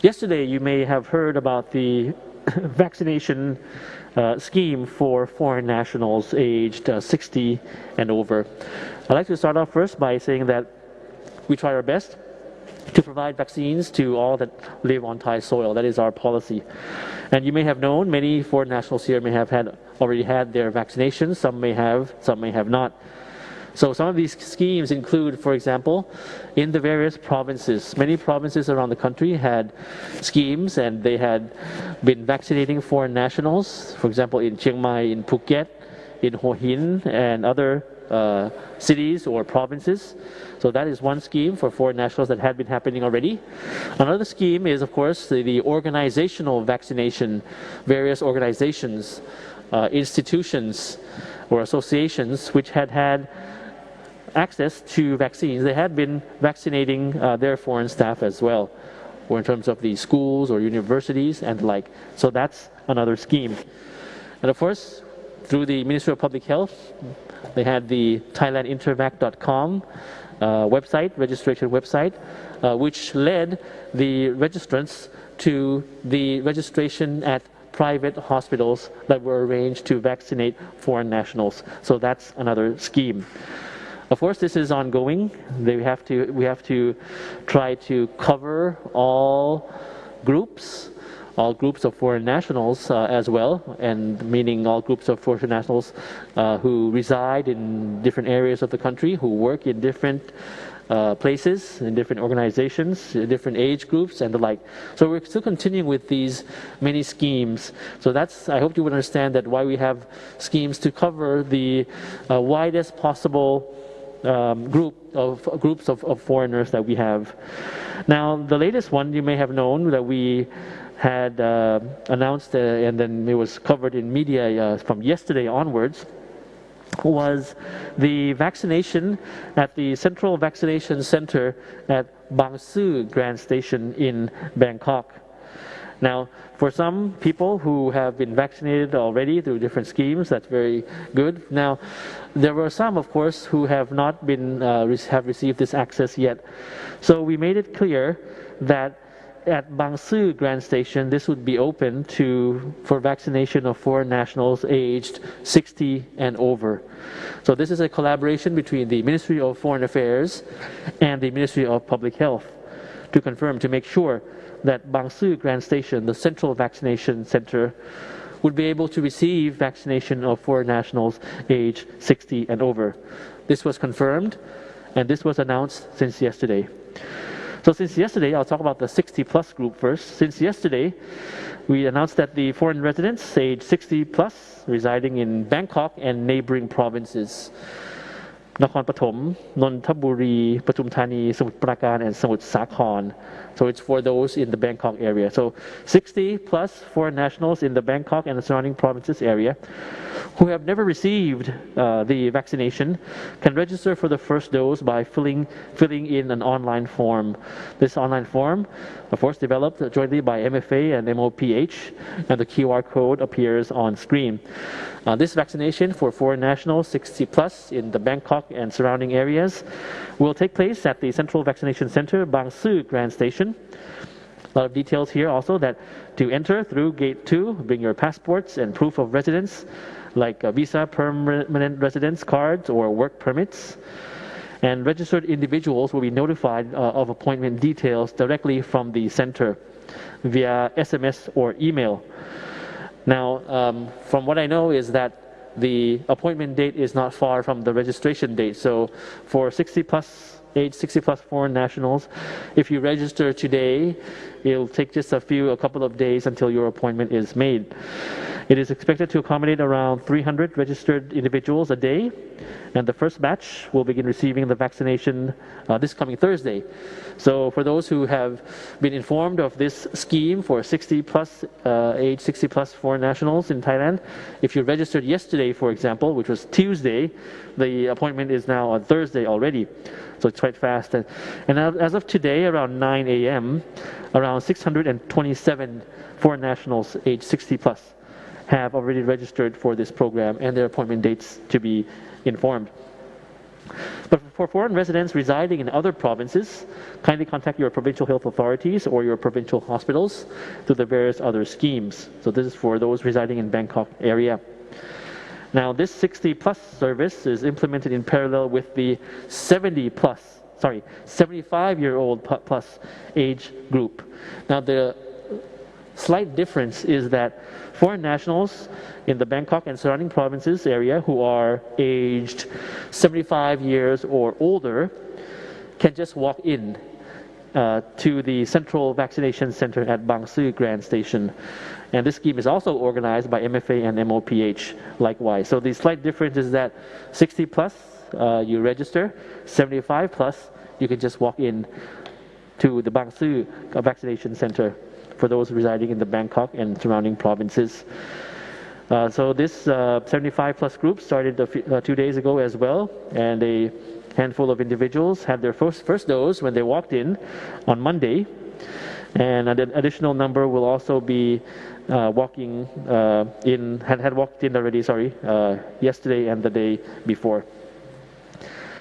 Yesterday, you may have heard about the vaccination scheme for foreign nationals aged 60 and over. I'd like to start off first by saying that we try our best to provide vaccines to all that live on Thai soil. That is our policy. And you may have known many foreign nationals here may have already had their vaccinations. Some may have not. So some of these schemes include, for example, in the various provinces. Many provinces around the country had schemes and they had been vaccinating foreign nationals. For example, in Chiang Mai, in Phuket, in Hua Hin, and other cities or provinces. So that is one scheme for foreign nationals that had been happening already. Another scheme is, of course, the organizational vaccination. Various organizations, institutions, or associations which had access to vaccines, they had been vaccinating their foreign staff as well, or in terms of the schools or universities and the like. So that's another scheme. And of course, through the Ministry of Public Health, they had the thailandintervac.com website, registration website, which led the registrants to the registration at private hospitals that were arranged to vaccinate foreign nationals. So that's another scheme. Of course, this is ongoing. We have to try to cover all groups of foreign nationals as well, and meaning all groups of foreign nationals who reside in different areas of the country, who work in different places, in different organizations, different age groups, and the like. So we're still continuing with these many schemes. So that's, I hope you would understand that why we have schemes to cover the widest possible groups of foreigners that we have. Now, the latest one you may have known that we had announced and then it was covered in media from yesterday onwards was the vaccination at the Central Vaccination Center at Bang Sue Grand Station in Bangkok. Now, for some people who have been vaccinated already through different schemes, that's very good. Now, there were some, of course, who have not been have received this access yet. So we made it clear that at Bang Sue Grand Station, this would be open for vaccination of foreign nationals aged 60 and over. So this is a collaboration between the Ministry of Foreign Affairs and the Ministry of Public Health to make sure that Bang Sue Grand Station, the Central Vaccination Center, would be able to receive vaccination of foreign nationals aged 60 and over. This was confirmed, and this was announced since yesterday. So since yesterday, I'll talk about the 60-plus group first. Since yesterday, we announced that the foreign residents aged 60-plus residing in Bangkok and neighboring provinces, Nakhon Pathom, Nonthaburi, Pathum Thani, Samut Prakan, and Samut Sakhon. So it's for those in the Bangkok area. So 60-plus foreign nationals in the Bangkok and the surrounding provinces area who have never received the vaccination can register for the first dose by filling in an online form. This online form, of course, developed jointly by MFA and MOPH, and the QR code appears on screen. This vaccination for foreign nationals 60-plus in the Bangkok and surrounding areas will take place at the Central Vaccination Center, Bang Sue Grand Station. A lot of details here also that to enter through Gate 2, bring your passports and proof of residence, like visa, permanent residence cards, or work permits. And registered individuals will be notified of appointment details directly from the center via SMS or email. Now, from what I know is that the appointment date is not far from the registration date. So for age 60-plus foreign nationals, if you register today, it'll take just a couple of days until your appointment is made. It is expected to accommodate around 300 registered individuals a day, and the first batch will begin receiving the vaccination this coming Thursday. So for those who have been informed of this scheme for age 60-plus foreign nationals in Thailand, if you registered yesterday, for example, which was Tuesday, the appointment is now on Thursday already. So it's quite fast. And as of today, around 9 a.m., around 627 foreign nationals age 60-plus have already registered for this program and their appointment dates to be informed. But for foreign residents residing in other provinces, kindly contact your provincial health authorities or your provincial hospitals through the various other schemes. So this is for those residing in Bangkok area. Now this 60 plus service is implemented in parallel with the 75-year-old plus age group. Now the slight difference is that foreign nationals in the Bangkok and surrounding provinces area who are aged 75 years or older can just walk in to the central vaccination center at Bang Sue Grand Station. And this scheme is also organized by MFA and MOPH likewise. So the slight difference is that 60 plus you register, 75 plus you can just walk in to the Bang Sue vaccination center for those residing in the Bangkok and surrounding provinces. So this 75 plus group started 2 days ago as well, and a handful of individuals had their first dose when they walked in on Monday, and an additional number will also be had walked in already, yesterday and the day before.